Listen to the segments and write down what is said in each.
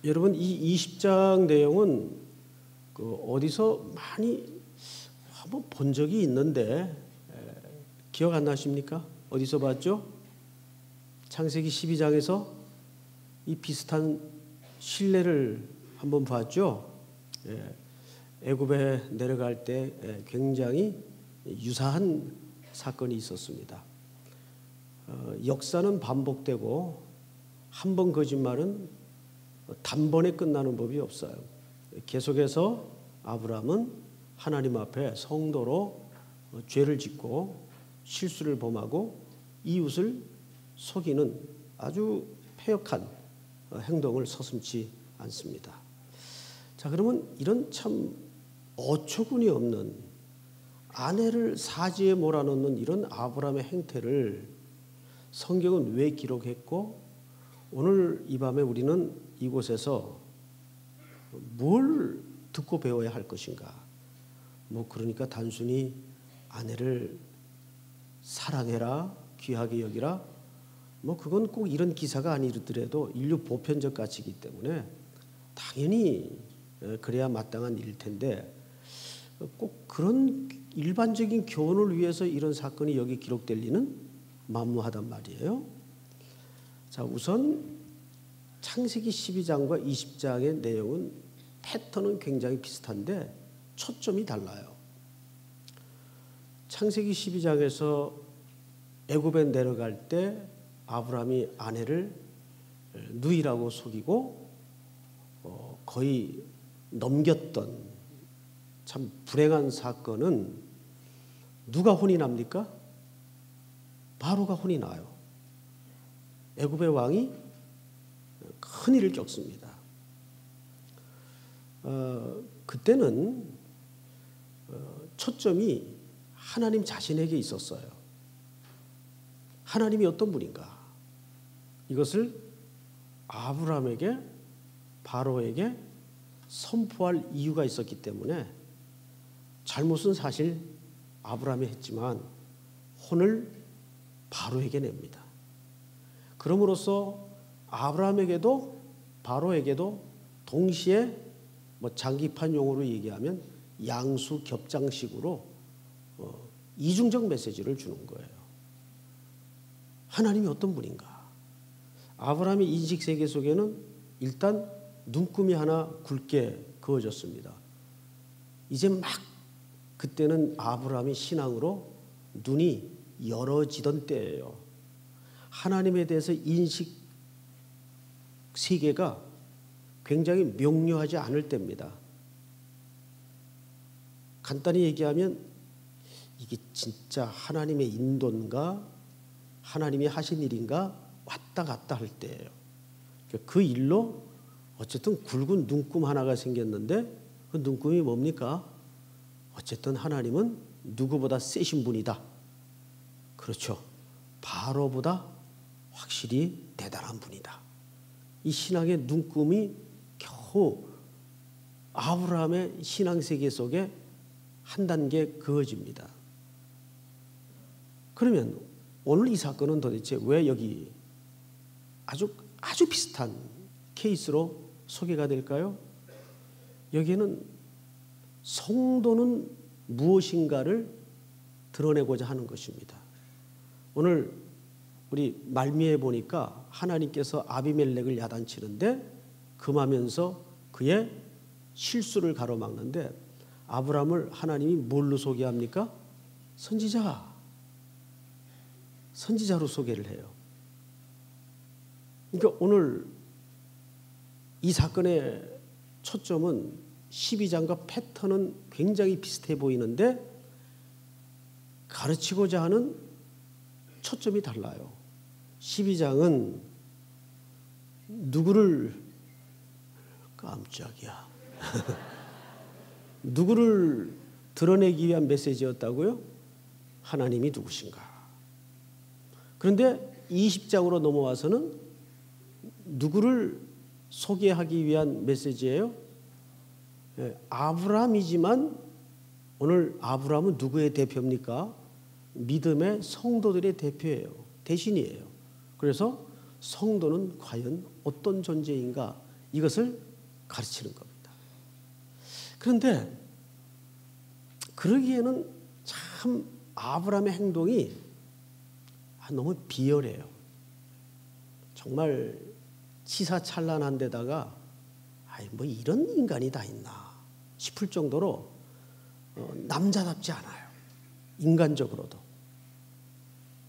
여러분 이 20장 내용은 어디서 많이 한번 본 적이 있는데 기억 안 나십니까? 어디서 봤죠? 창세기 12장에서 이 비슷한 실례를 한번 봤죠. 애굽에 내려갈 때 굉장히 유사한 사건이 있었습니다. 역사는 반복되고 한 번 거짓말은 단번에 끝나는 법이 없어요. 계속해서 아브라함은 하나님 앞에 성도로 죄를 짓고 실수를 범하고 이웃을 속이는 아주 패역한 행동을 서슴지 않습니다. 자, 그러면 이런 참 어처구니 없는 아내를 사지에 몰아넣는 이런 아브라함의 행태를 성경은 왜 기록했고 오늘 이 밤에 우리는 이곳에서 뭘 듣고 배워야 할 것인가? 그러니까 단순히 아내를 사랑해라, 귀하게 여기라, 그건 꼭 이런 기사가 아니더라도 인류 보편적 가치이기 때문에 당연히 그래야 마땅한 일일 텐데 꼭 그런 일반적인 교훈을 위해서 이런 사건이 여기 기록될 리는 만무하단 말이에요. 자, 우선 창세기 12장과 20장의 내용은 패턴은 굉장히 비슷한데 초점이 달라요. 창세기 12장에서 애굽에 내려갈 때 아브라함이 아내를 누이라고 속이고 거의 넘겼던 참 불행한 사건은 누가 혼이 납니까? 바로가 혼이 나요. 애굽의 왕이 큰일을 겪습니다. 그때는 초점이 하나님 자신에게 있었어요. 하나님이 어떤 분인가? 이것을 아브라함에게 바로에게 선포할 이유가 있었기 때문에 잘못은 사실 아브라함이 했지만 혼을 바로에게 냅니다. 그럼으로써 아브라함에게도 바로에게도 동시에 장기판 용어로 얘기하면 양수 겹장식으로 이중적 메시지를 주는 거예요. 하나님이 어떤 분인가? 아브라함의 인식 세계 속에는 일단 눈금이 하나 굵게 그어졌습니다. 이제 막 그때는 아브라함이 신앙으로 눈이 열어지던 때예요. 하나님에 대해서 인식 세계가 굉장히 명료하지 않을 때입니다. 간단히 얘기하면 이게 진짜 하나님의 인도인가 하나님이 하신 일인가 왔다 갔다 할 때예요. 그 일로 어쨌든 굵은 눈금 하나가 생겼는데 그 눈금이 뭡니까? 어쨌든 하나님은 누구보다 세신 분이다. 그렇죠. 바로보다 확실히 대단한 분이다. 이 신앙의 눈금이 겨우 아브라함의 신앙세계 속에 한 단계 그어집니다. 그러면 오늘 이 사건은 도대체 왜 여기 아주 비슷한 케이스로 소개가 될까요? 여기에는 성도는 무엇인가를 드러내고자 하는 것입니다. 오늘 우리 말미에 보니까 하나님께서 아비멜렉을 야단치는데 금하면서 그의 실수를 가로막는데 아브라함을 하나님이 뭘로 소개합니까? 선지자로 소개를 해요. 그러니까 오늘 이 사건의 초점은 12장과 패턴은 굉장히 비슷해 보이는데 가르치고자 하는 초점이 달라요. 12장은 누구를 깜짝이야. 누구를 드러내기 위한 메시지였다고요? 하나님이 누구신가? 그런데 20장으로 넘어와서는 누구를 소개하기 위한 메시지예요? 아브라함이지만 오늘 아브라함은 누구의 대표입니까? 믿음의 성도들의 대표예요. 대신이에요. 그래서 성도는 과연 어떤 존재인가? 이것을 가르치는 겁니다. 그런데 그러기에는 참 아브라함의 행동이 너무 비열해요. 정말 치사찬란한 데다가 뭐 이런 인간이 다 있나 싶을 정도로 남자답지 않아요. 인간적으로도.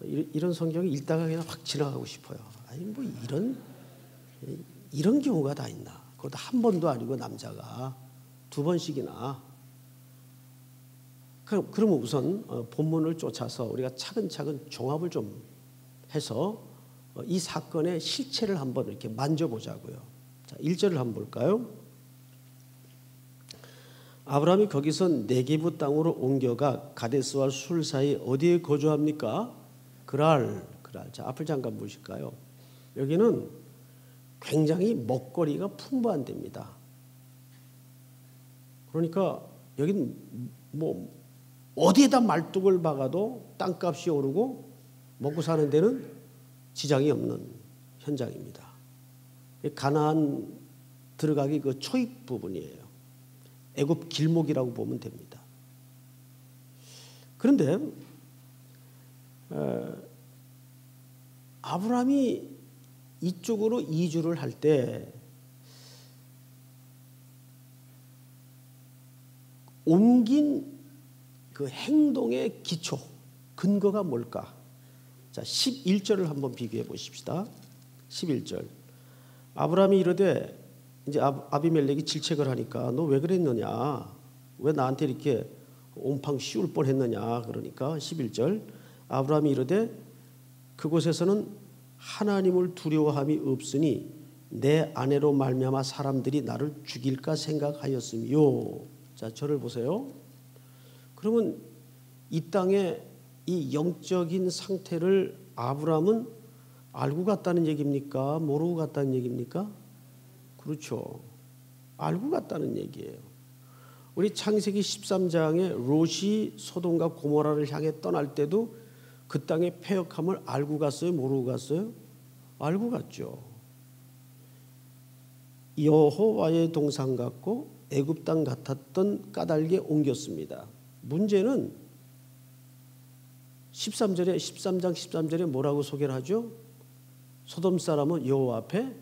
이런 성경이 읽다가 그냥 확 지나가고 싶어요. 아니 뭐 이런 경우가 다 있나. 그것도 한 번도 아니고 남자가 두 번씩이나. 그러면 우선 본문을 쫓아서 우리가 차근차근 종합을 좀 해서 이 사건의 실체를 한번 이렇게 만져보자고요. 자, 1절을 한번 볼까요? 아브라함이 거기서 네게부 땅으로 옮겨가 가데스와 술 사이 어디에 거주합니까? 그랄. 자, 앞을 잠깐 보실까요? 여기는 굉장히 먹거리가 풍부한 데입니다. 그러니까 여기는 뭐 어디에다 말뚝을 박아도 땅값이 오르고 먹고 사는 데는 지장이 없는 현장입니다. 가나안 들어가기 그 초입 부분이에요. 애굽 길목이라고 보면 됩니다. 그런데 아브라함이 이쪽으로 이주를 할 때 옮긴 그 행동의 기초, 근거가 뭘까? 자, 11절을 한번 비교해 보십시다. 11절. 아브라함이 이르되, 이제 아비멜렉이 질책을 하니까 너 왜 그랬느냐? 왜 나한테 이렇게 온팡 씌울 뻔했느냐? 그러니까 11절. 아브라함이 이르되 그곳에서는 하나님을 두려워함이 없으니 내 아내로 말미암아 사람들이 나를 죽일까 생각하였으며. 자, 저를 보세요. 그러면 이 땅의 이 영적인 상태를 아브라함은 알고 갔다는 얘기입니까? 모르고 갔다는 얘기입니까? 그렇죠. 알고 갔다는 얘기예요. 우리 창세기 13장에 롯이 소돔과 고모라를 향해 떠날 때도 그 땅의 패역함을 알고 갔어요? 모르고 갔어요? 알고 갔죠. 여호와의 동산 같고 애굽 땅 같았던 까닭에 옮겼습니다. 문제는 13장 13절에 뭐라고 소개를 하죠? 소돔 사람은 여호와 앞에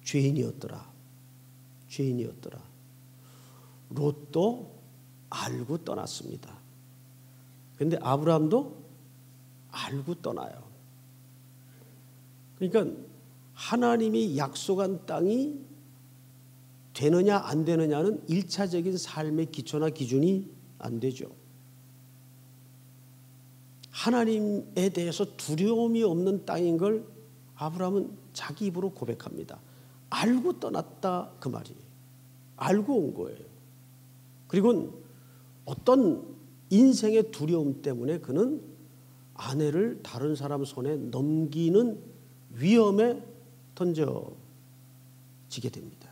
죄인이었더라. 롯도 알고 떠났습니다. 그런데 아브라함도 알고 떠나요. 그러니까 하나님이 약속한 땅이 되느냐 안 되느냐는 1차적인 삶의 기초나 기준이 안 되죠. 하나님에 대해서 두려움이 없는 땅인 걸 아브라함은 자기 입으로 고백합니다. 알고 떠났다 그 말이에요. 알고 온 거예요. 그리고 어떤 인생의 두려움 때문에 그는 아내를 다른 사람 손에 넘기는 위험에 던져지게 됩니다.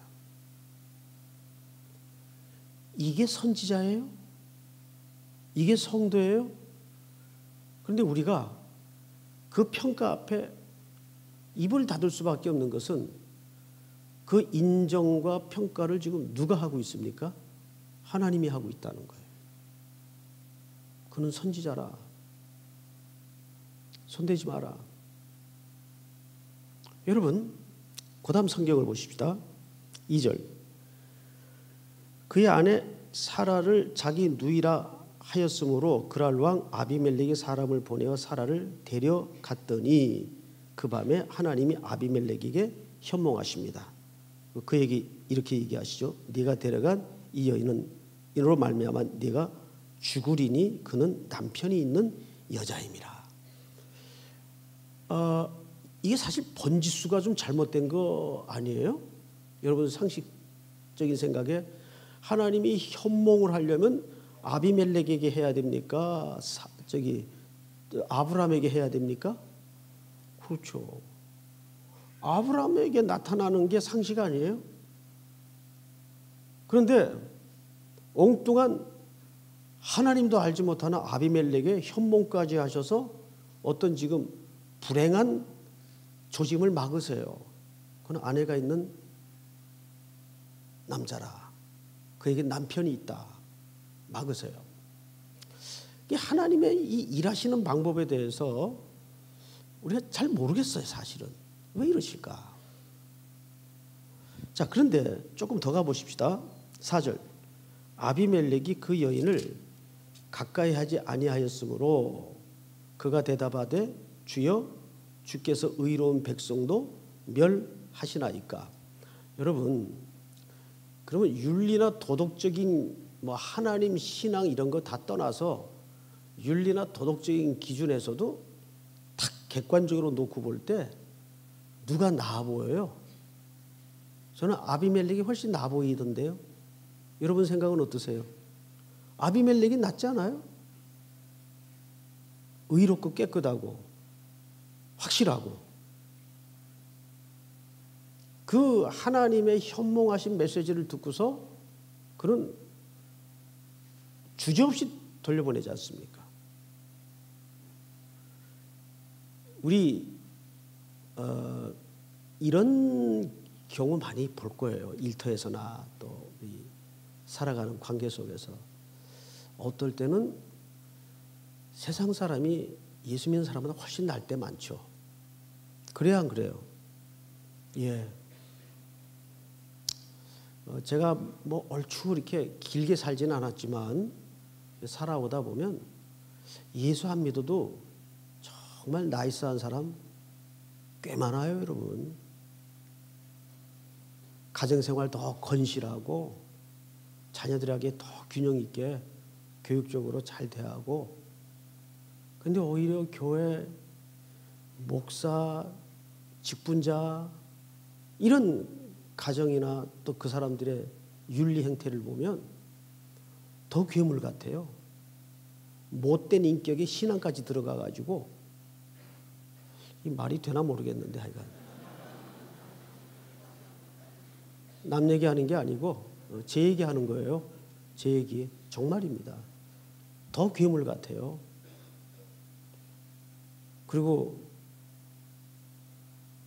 이게 선지자예요? 이게 성도예요? 그런데 우리가 그 평가 앞에 입을 닫을 수밖에 없는 것은 그 인정과 평가를 지금 누가 하고 있습니까? 하나님이 하고 있다는 거예요. 그는 선지자라. 손대지 마라. 여러분, 그 다음 성경을 보십시다. 2절. 그의 아내 사라를 자기 누이라 하였으므로 그랄 왕 아비멜렉이 사람을 보내어 사라를 데려갔더니 그 밤에 하나님이 아비멜렉에게 현몽하십니다. 그에게 이렇게 얘기하시죠. 네가 데려간 이 여인은 이로 말미암아 네가 죽으리니 그는 남편이 있는 여자임이라. 이게 사실 번지수가 좀 잘못된 거 아니에요? 여러분 상식적인 생각에 하나님이 현몽을 하려면 아비멜렉에게 해야 됩니까? 아브라함에게 해야 됩니까? 그렇죠. 아브라함에게 나타나는 게 상식 아니에요? 그런데 엉뚱한 하나님도 알지 못하는 아비멜렉에 현몽까지 하셔서 어떤 지금 불행한 조짐을 막으세요. 그건 아내가 있는 남자라. 그에게 남편이 있다. 막으세요. 하나님의 이 일하시는 방법에 대해서 우리가 잘 모르겠어요, 사실은. 왜 이러실까? 자, 그런데 조금 더 가보십시다. 4절. 아비멜렉이 그 여인을 가까이 하지 아니하였으므로 그가 대답하되 주여 주께서 의로운 백성도 멸하시나이까. 여러분, 그러면 윤리나 도덕적인 하나님 신앙 이런 거 다 떠나서 윤리나 도덕적인 기준에서도 딱 객관적으로 놓고 볼 때 누가 나아 보여요? 저는 아비멜렉이 훨씬 나아 보이던데요. 여러분 생각은 어떠세요? 아비멜렉이 낫지 않아요? 의롭고 깨끗하고 확실하고 그 하나님의 현몽하신 메시지를 듣고서 그는 주저없이 돌려보내지 않습니까? 우리 이런 경우 많이 볼 거예요. 일터에서나 또 우리 살아가는 관계 속에서 어떨 때는 세상 사람이 예수 믿는 사람보다 훨씬 나을 때 많죠. 그래야 안 그래요? 예. 제가 얼추 이렇게 길게 살지는 않았지만 살아오다 보면 예수 안 믿어도 정말 나이스한 사람 꽤 많아요, 여러분. 가정생활 더 건실하고 자녀들에게 더 균형 있게 교육적으로 잘 대하고, 근데 오히려 교회, 목사, 직분자 이런 가정이나 또 그 사람들의 윤리 행태를 보면 더 괴물 같아요. 못된 인격의 신앙까지 들어가 가지고 이 말이 되나 모르겠는데 하여간 남 얘기하는 게 아니고 제 얘기하는 거예요. 제 얘기 정말입니다. 더 괴물 같아요. 그리고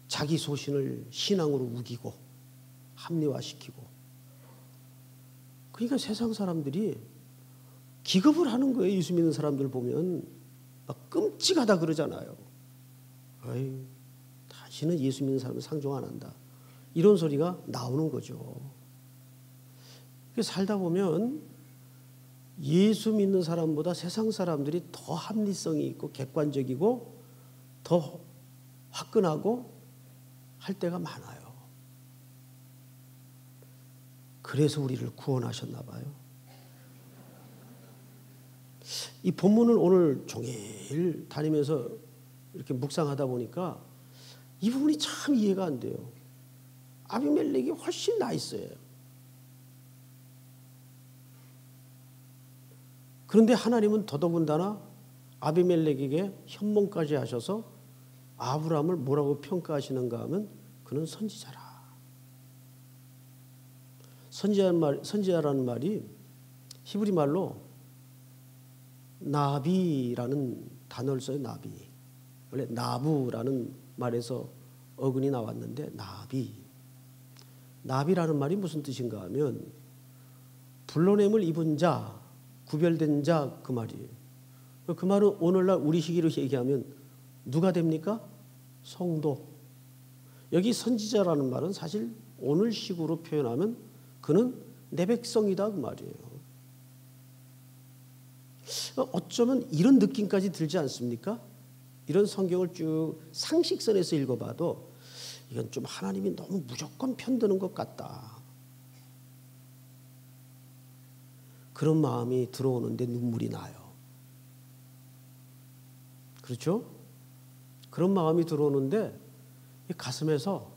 자기 소신을 신앙으로 우기고 합리화시키고, 그러니까 세상 사람들이 기겁을 하는 거예요. 예수 믿는 사람들 보면 막 끔찍하다 그러잖아요. 어이, 다시는 예수 믿는 사람은 상종 안 한다. 이런 소리가 나오는 거죠. 살다 보면 예수 믿는 사람보다 세상 사람들이 더 합리성이 있고 객관적이고 더 화끈하고 할 때가 많아요. 그래서 우리를 구원하셨나 봐요. 이 본문을 오늘 종일 다니면서 이렇게 묵상하다 보니까 이 부분이 참 이해가 안 돼요. 아비멜렉이 훨씬 나있어요. 그런데 하나님은 더더군다나 아비멜렉에게 현몽까지 하셔서 아브라함을 뭐라고 평가하시는가 하면 그는 선지자라. 선지자라는 말이 히브리 말로 나비라는 단어를 써요. 나비. 원래 나부라는 말에서 어근이 나왔는데 나비. 나비라는 말이 무슨 뜻인가 하면 불러냄을 입은 자, 구별된 자 그 말이에요. 그 말은 오늘날 우리 시기로 얘기하면 누가 됩니까? 성도. 여기 선지자라는 말은 사실 오늘 식으로 표현하면 그는 내 백성이다 그 말이에요. 어쩌면 이런 느낌까지 들지 않습니까? 이런 성경을 쭉 상식선에서 읽어봐도 이건 좀 하나님이 너무 무조건 편드는 것 같다. 그런 마음이 들어오는데 눈물이 나요. 그렇죠? 그런 마음이 들어오는데 가슴에서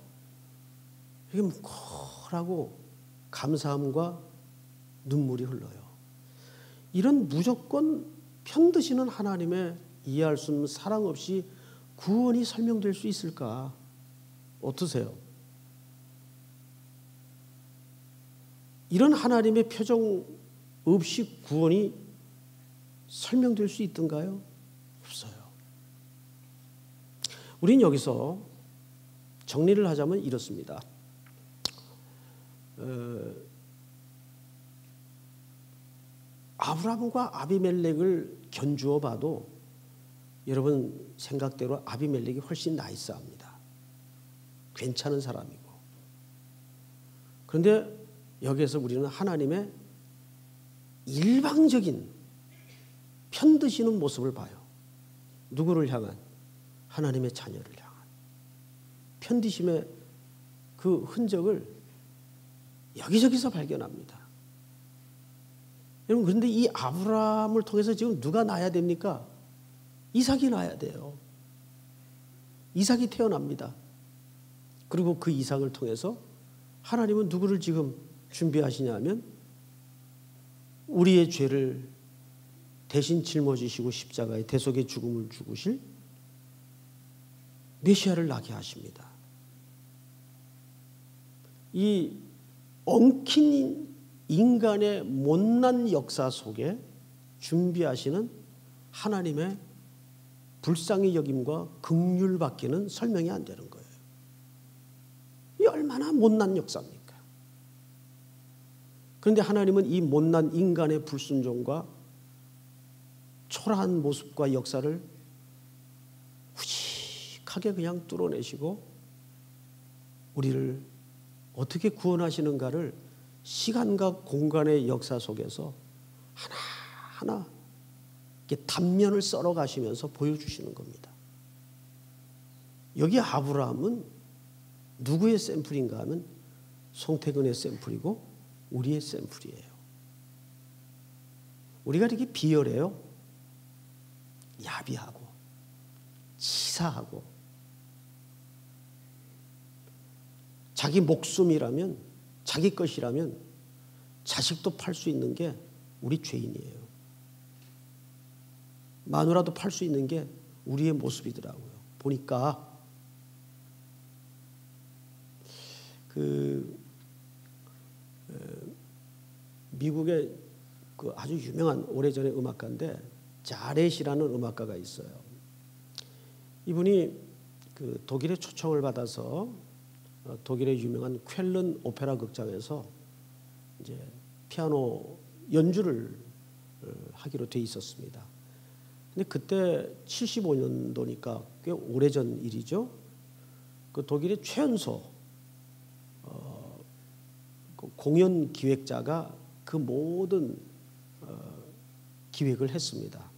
이게 뭉클하고 감사함과 눈물이 흘러요. 이런 무조건 편드시는 하나님의 이해할 수 없는 사랑 없이 구원이 설명될 수 있을까? 어떠세요? 이런 하나님의 표정 없이 구원이 설명될 수 있던가요? 없어요. 우린 여기서 정리를 하자면 이렇습니다. 아브라함과 아비멜렉을 견주어 봐도 여러분 생각대로 아비멜렉이 훨씬 나이스합니다. 괜찮은 사람이고. 그런데 여기에서 우리는 하나님의 일방적인 편드시는 모습을 봐요. 누구를 향한? 하나님의 자녀를 향한 편드심의 그 흔적을 여기저기서 발견합니다. 여러분, 그런데 이 아브라함을 통해서 지금 누가 나야 됩니까? 이삭이 나야 돼요. 이삭이 태어납니다. 그리고 그 이삭을 통해서 하나님은 누구를 지금 준비하시냐면 우리의 죄를 대신 짊어지시고 십자가의 대속의 죽음을 죽으실 메시아를 낳게 하십니다. 이 엉킨 인간의 못난 역사 속에 준비하시는 하나님의 불쌍히 여김과 긍휼 받기는 설명이 안 되는 거예요. 이 얼마나 못난 역사입니까? 그런데 하나님은 이 못난 인간의 불순종과 초라한 모습과 역사를 후직하게 그냥 뚫어내시고 우리를 어떻게 구원하시는가를 시간과 공간의 역사 속에서 하나하나 이렇게 단면을 썰어 가시면서 보여주시는 겁니다. 여기 아브라함은 누구의 샘플인가 하면 송태근의 샘플이고 우리의 샘플이에요. 우리가 이렇게 비열해요. 야비하고 치사하고 자기 목숨이라면 자기 것이라면 자식도 팔 수 있는 게 우리 죄인이에요. 마누라도 팔 수 있는 게 우리의 모습이더라고요. 보니까 미국의 그 아주 유명한 오래전의 음악가인데 자렛이라는 음악가가 있어요. 이분이 그 독일의 초청을 받아서 독일의 유명한 쾰른 오페라 극장에서 이제 피아노 연주를 하기로 돼 있었습니다. 근데 그때 75년도니까 꽤 오래전 일이죠. 그 독일의 최연소 그 공연 기획자가 그 모든 기획을 했습니다.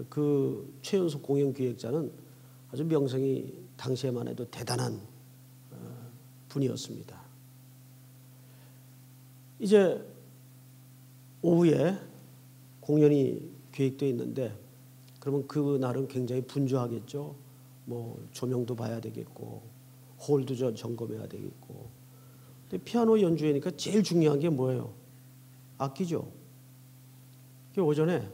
그 최연소 공연 기획자는 아주 명성이 당시에만 해도 대단한 분이었습니다. 이제 오후에 공연이 계획되어 있는데 그러면 그 날은 굉장히 분주하겠죠. 뭐 조명도 봐야 되겠고 홀도 점검해야 되겠고. 근데 피아노 연주회니까 제일 중요한 게 뭐예요? 악기죠. 오전에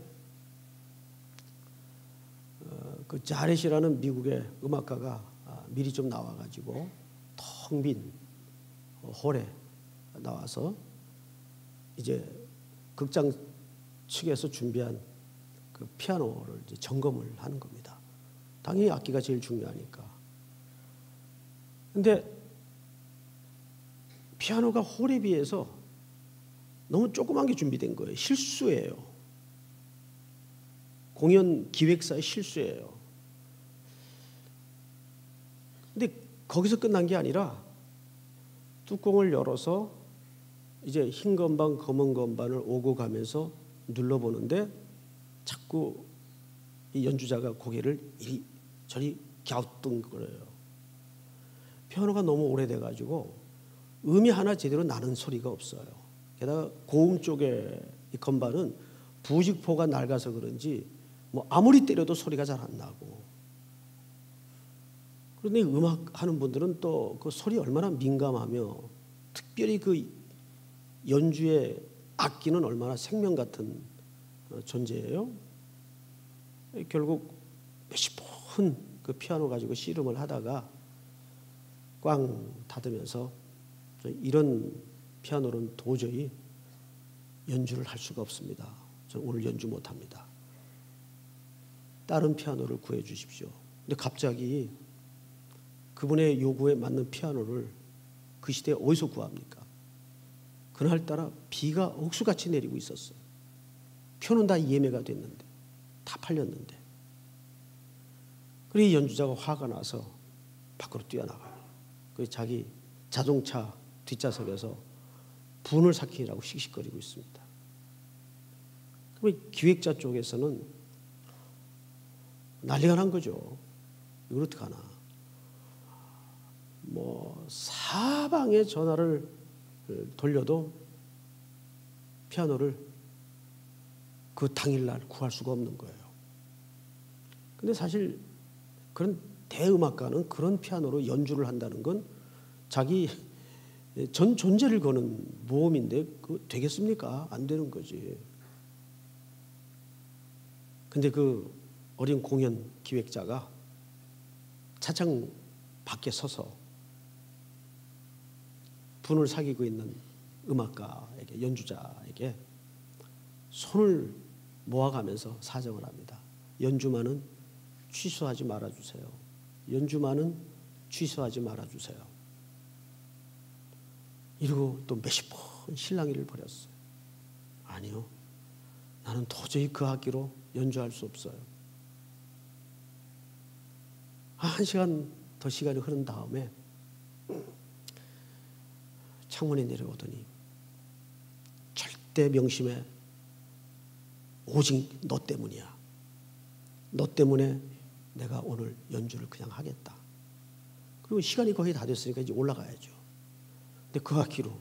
그 자렛이라는 미국의 음악가가 미리 좀 나와가지고 텅 빈 홀에 나와서 이제 극장 측에서 준비한 그 피아노를 이제 점검을 하는 겁니다. 당연히 악기가 제일 중요하니까. 근데 피아노가 홀에 비해서 너무 조그만 게 준비된 거예요. 실수예요. 공연 기획사의 실수예요. 근데 거기서 끝난 게 아니라 뚜껑을 열어서 이제 흰 건반, 검은 건반을 오고 가면서 눌러보는데 자꾸 이 연주자가 고개를 이리저리 갸우뚱거려요. 피아노가 너무 오래돼가지고 음이 하나 제대로 나는 소리가 없어요. 게다가 고음 쪽에 이 건반은 부직포가 낡아서 그런지 뭐 아무리 때려도 소리가 잘 안 나고. 그런데 음악 하는 분들은 또 그 소리 얼마나 민감하며 특별히 그 연주의 악기는 얼마나 생명 같은 존재예요. 결국 몇십 번 그 피아노 가지고 씨름을 하다가 꽝 닫으면서 이런 피아노는 도저히 연주를 할 수가 없습니다. 저는 오늘 연주 못합니다. 다른 피아노를 구해 주십시오. 근데 갑자기 그분의 요구에 맞는 피아노를 그 시대에 어디서 구합니까? 그날따라 비가 억수같이 내리고 있었어요. 표는 다 예매가 됐는데, 다 팔렸는데. 그리고 이 연주자가 화가 나서 밖으로 뛰어나가요. 그 자기 자동차 뒷좌석에서 분을 삭히라고 씩씩거리고 있습니다. 그럼 기획자 쪽에서는 난리가 난 거죠. 이걸 어떡하나. 뭐 사방에 전화를 돌려도 피아노를 그 당일날 구할 수가 없는 거예요. 근데 사실 그런 대음악가는 그런 피아노로 연주를 한다는 건 자기 전 존재를 거는 모험인데 그 되겠습니까? 안 되는 거지. 근데 그 어린 공연 기획자가 차창 밖에 서서 분을 사귀고 있는 음악가에게, 연주자에게 손을 모아가면서 사정을 합니다. 연주만은 취소하지 말아주세요. 연주만은 취소하지 말아주세요. 이러고 또 몇십 번 실랑이를 벌였어요. 아니요. 나는 도저히 그 악기로 연주할 수 없어요. 한 시간 더 시간이 흐른 다음에 창문에 내려오더니 절대 명심해. 오직 너 때문이야. 너 때문에 내가 오늘 연주를 그냥 하겠다. 그리고 시간이 거의 다 됐으니까 이제 올라가야죠. 근데 그 악기로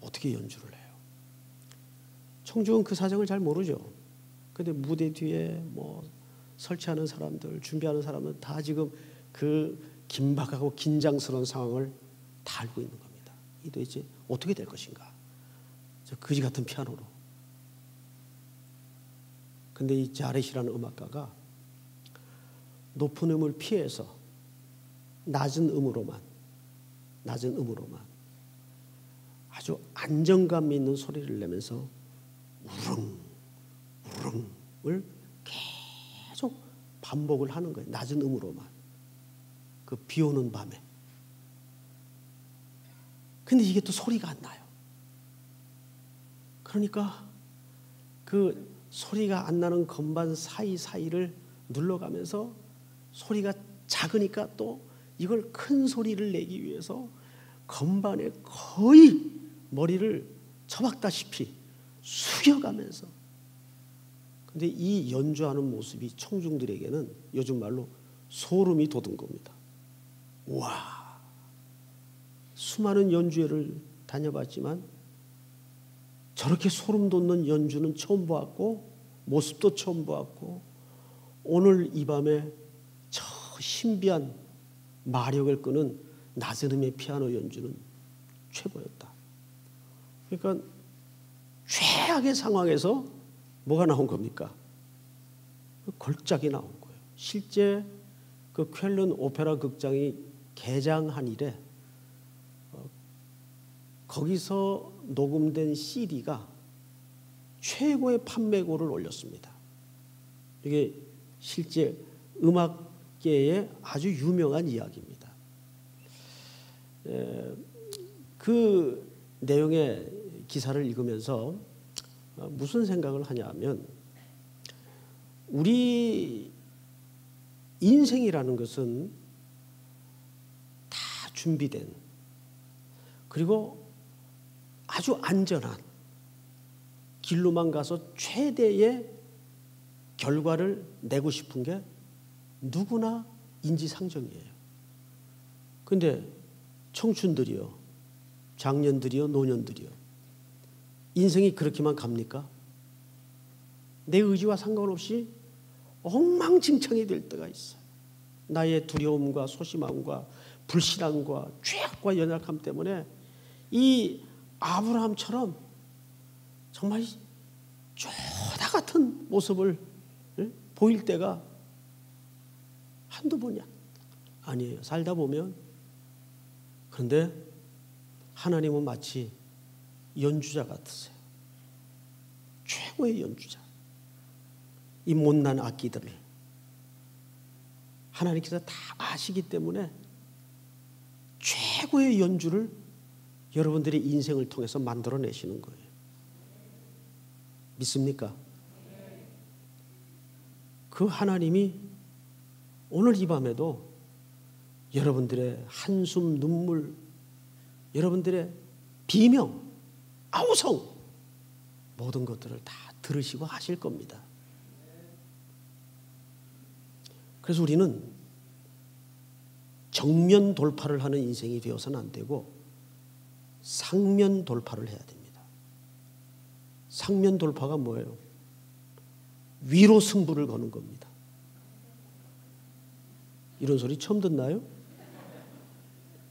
어떻게 연주를 해요? 청중은 그 사정을 잘 모르죠. 근데 무대 뒤에 뭐 설치하는 사람들, 준비하는 사람은 다 지금 그 긴박하고 긴장스러운 상황을 다 알고 있는 겁니다. 이 도대체 어떻게 될 것인가? 저 거지 같은 피아노로. 근데 이 자렛이라는 음악가가 높은 음을 피해서 낮은 음으로만 아주 안정감 있는 소리를 내면서 우릉 우릉을 계속 반복을 하는 거예요. 낮은 음으로만. 그 비 오는 밤에. 근데 이게 또 소리가 안 나요. 그러니까 그 소리가 안 나는 건반 사이사이를 눌러가면서 소리가 작으니까 또 이걸 큰 소리를 내기 위해서 건반에 거의 머리를 처박다시피 숙여가면서. 근데 이 연주하는 모습이 청중들에게는 요즘 말로 소름이 돋은 겁니다. 와, 수많은 연주회를 다녀봤지만 저렇게 소름 돋는 연주는 처음 보았고 모습도 처음 보았고 오늘 이 밤에 저 신비한 마력을 끄는 낮은 음의 피아노 연주는 최고였다. 그러니까 최악의 상황에서 뭐가 나온 겁니까? 걸작이 나온 거예요. 실제 그 쾰른 오페라 극장이 개장한 이래 거기서 녹음된 CD가 최고의 판매고를 올렸습니다. 이게 실제 음악계의 아주 유명한 이야기입니다. 그 내용의 기사를 읽으면서 무슨 생각을 하냐면 우리 인생이라는 것은 다 준비된 그리고 아주 안전한 길로만 가서 최대의 결과를 내고 싶은 게 누구나 인지상정이에요. 근데 청춘들이요, 장년들이요, 노년들이요, 인생이 그렇게만 갑니까? 내 의지와 상관없이 엉망진창이 될 때가 있어요. 나의 두려움과 소심함과 불신앙과 죄악과 연약함 때문에 이 아브라함처럼 정말 조다 같은 모습을 보일 때가 한두 번이 아니에요. 살다 보면. 그런데 하나님은 마치 연주자 같으세요. 최고의 연주자. 이 못난 악기들을 하나님께서 다 아시기 때문에 최고의 연주를 여러분들의 인생을 통해서 만들어내시는 거예요. 믿습니까? 그 하나님이 오늘 이 밤에도 여러분들의 한숨, 눈물, 여러분들의 비명, 아우성 모든 것들을 다 들으시고 하실 겁니다. 그래서 우리는 정면 돌파를 하는 인생이 되어서는 안 되고 상면 돌파를 해야 됩니다. 상면 돌파가 뭐예요? 위로 승부를 거는 겁니다. 이런 소리 처음 듣나요?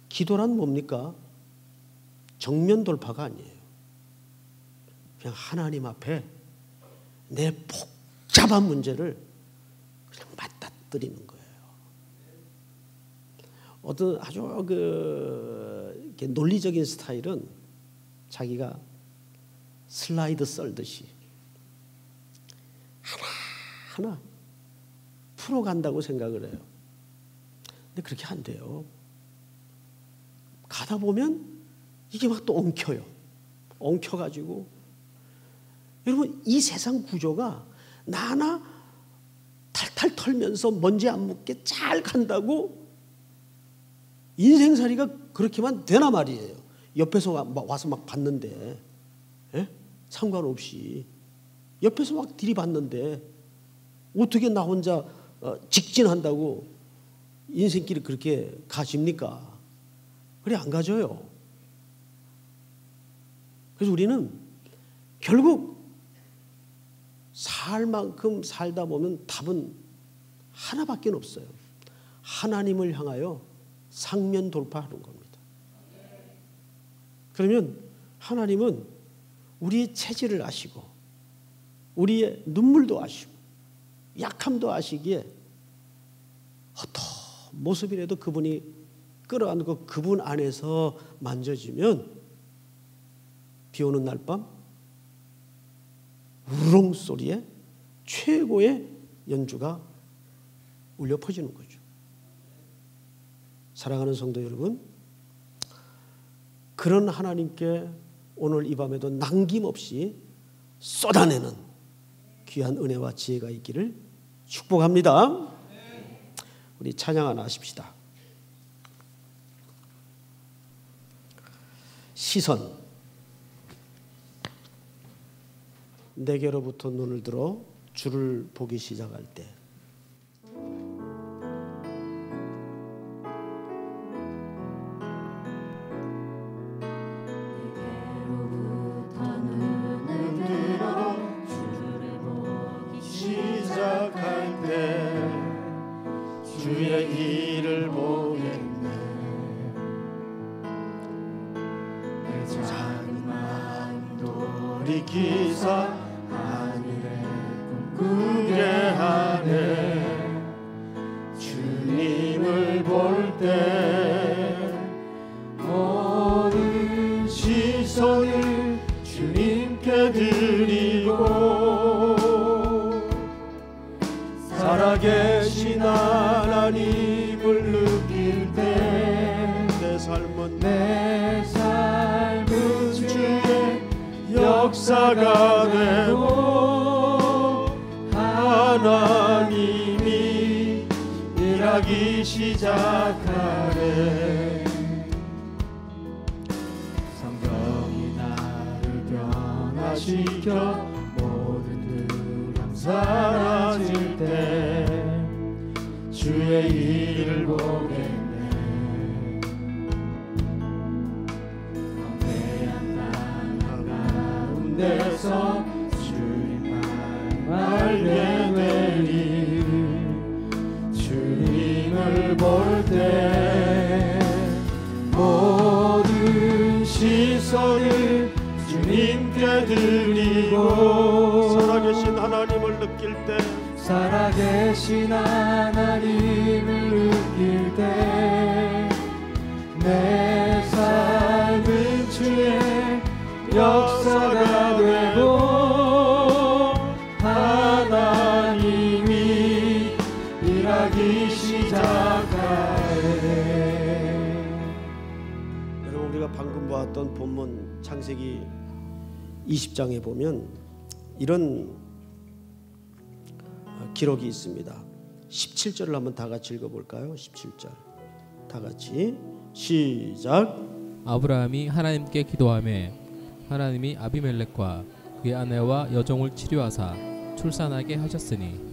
기도란 뭡니까? 정면 돌파가 아니에요. 그냥 하나님 앞에 내 복잡한 문제를 그냥 맞닥뜨리는 거예요. 어떤 아주 논리적인 스타일은 자기가 슬라이드 썰듯이 하나하나 풀어간다고 생각을 해요. 근데 그렇게 안 돼요. 가다 보면 이게 막 또 엉켜요. 엉켜가지고 여러분 이 세상 구조가 나나 탈탈 털면서 먼지 안 묻게 잘 간다고 인생살이가 그렇게만 되나 말이에요. 옆에서 와서 막 봤는데, 예? 상관없이 옆에서 막 들이봤는데 어떻게 나 혼자 직진한다고 인생길이 그렇게 가십니까? 그래 안 가져요. 그래서 우리는 결국 살 만큼 살다 보면 답은 하나밖에 없어요. 하나님을 향하여 상면 돌파하는 겁니다. 그러면 하나님은 우리의 체질을 아시고 우리의 눈물도 아시고 약함도 아시기에 어떤 모습이라도 그분이 끌어안고 그분 안에서 만져지면 비 오는 날 밤 우렁 소리에 최고의 연주가 울려 퍼지는 거죠. 사랑하는 성도 여러분, 그런 하나님께 오늘 이 밤에도 남김없이 쏟아내는 귀한 은혜와 지혜가 있기를 축복합니다. 우리 찬양 하나 하십시다. 시선. 내게로부터 눈을 들어 주를 보기 시작할 때 주의 일을 보겠네. 내 작은 마음 돌이키사 하늘에 꿈꾸게 하네. 주님을 볼 때 모든 시선을 주님께 드리고 살아계신 하나님을 느낄 때 내 삶은 주의 역사가 되고 하나님이 일하기 시작하네. 성경이 나를 변화시켜 모든 두려움 사라질 때 주의 일을 보겠네. 광대한 땅 가운데서 주님만 알게 되리. 주님을 볼 때 모든 시선을 주님께 드리고 살아계신 하나님을 느낄 때 살아계신 하나님을 느낄 때 내 삶은 주의 역사가 되고 하나님이 일하기 시작하네. 여러분 우리가 방금 보았던 본문 창세기 20장에 보면 이런 기록이 있습니다. 17절을 한번 다 같이 읽어볼까요? 17절 다 같이 시작. 아브라함이 하나님께 기도하며 하나님이 아비멜렉과 그의 아내와 여종을 치료하사 출산하게 하셨으니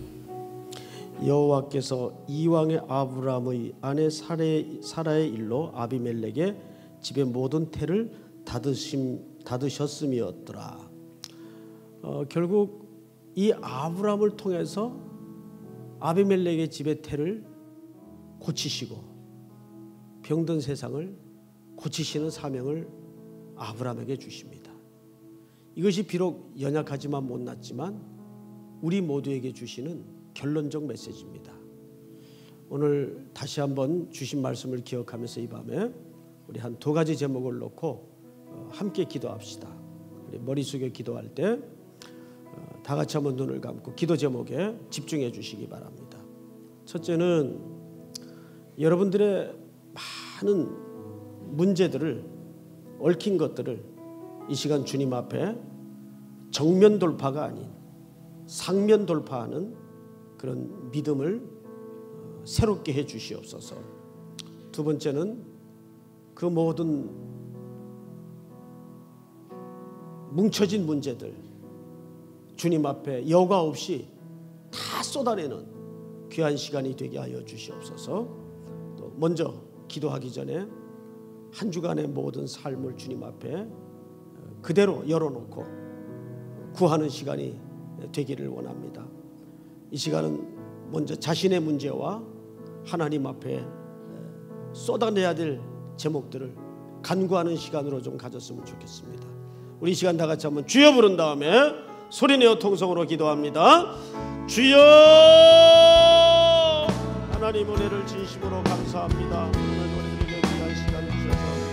여호와께서 이왕의 아브라함의 아내 사라의 일로 아비멜렉의 집의 모든 태를 닫으셨음이었더라. 결국 이 아브라함을 통해서 아비멜렉의 집의 태를 고치시고 병든 세상을 고치시는 사명을 아브라함에게 주십니다. 이것이 비록 연약하지만 못났지만 우리 모두에게 주시는 결론적 메시지입니다. 오늘 다시 한번 주신 말씀을 기억하면서 이 밤에 우리 한 두 가지 제목을 놓고 함께 기도합시다. 우리 머리 숙여 기도할 때 다 같이 한번 눈을 감고 기도 제목에 집중해 주시기 바랍니다. 첫째는 여러분들의 많은 문제들을, 얽힌 것들을 이 시간 주님 앞에 정면 돌파가 아닌 상면 돌파하는 그런 믿음을 새롭게 해 주시옵소서. 두 번째는 그 모든 뭉쳐진 문제들 주님 앞에 여과 없이 다 쏟아내는 귀한 시간이 되게 하여 주시옵소서. 또 먼저 기도하기 전에 한 주간의 모든 삶을 주님 앞에 그대로 열어놓고 구하는 시간이 되기를 원합니다. 이 시간은 먼저 자신의 문제와 하나님 앞에 쏟아내야 될 제목들을 간구하는 시간으로 좀 가졌으면 좋겠습니다. 우리 이 시간 다 같이 한번 주여 부른 다음에 소리내어 통성으로 기도합니다. 주여! 하나님 은혜를 진심으로 감사합니다. 오늘 우리에게 귀한 시간을 주셔서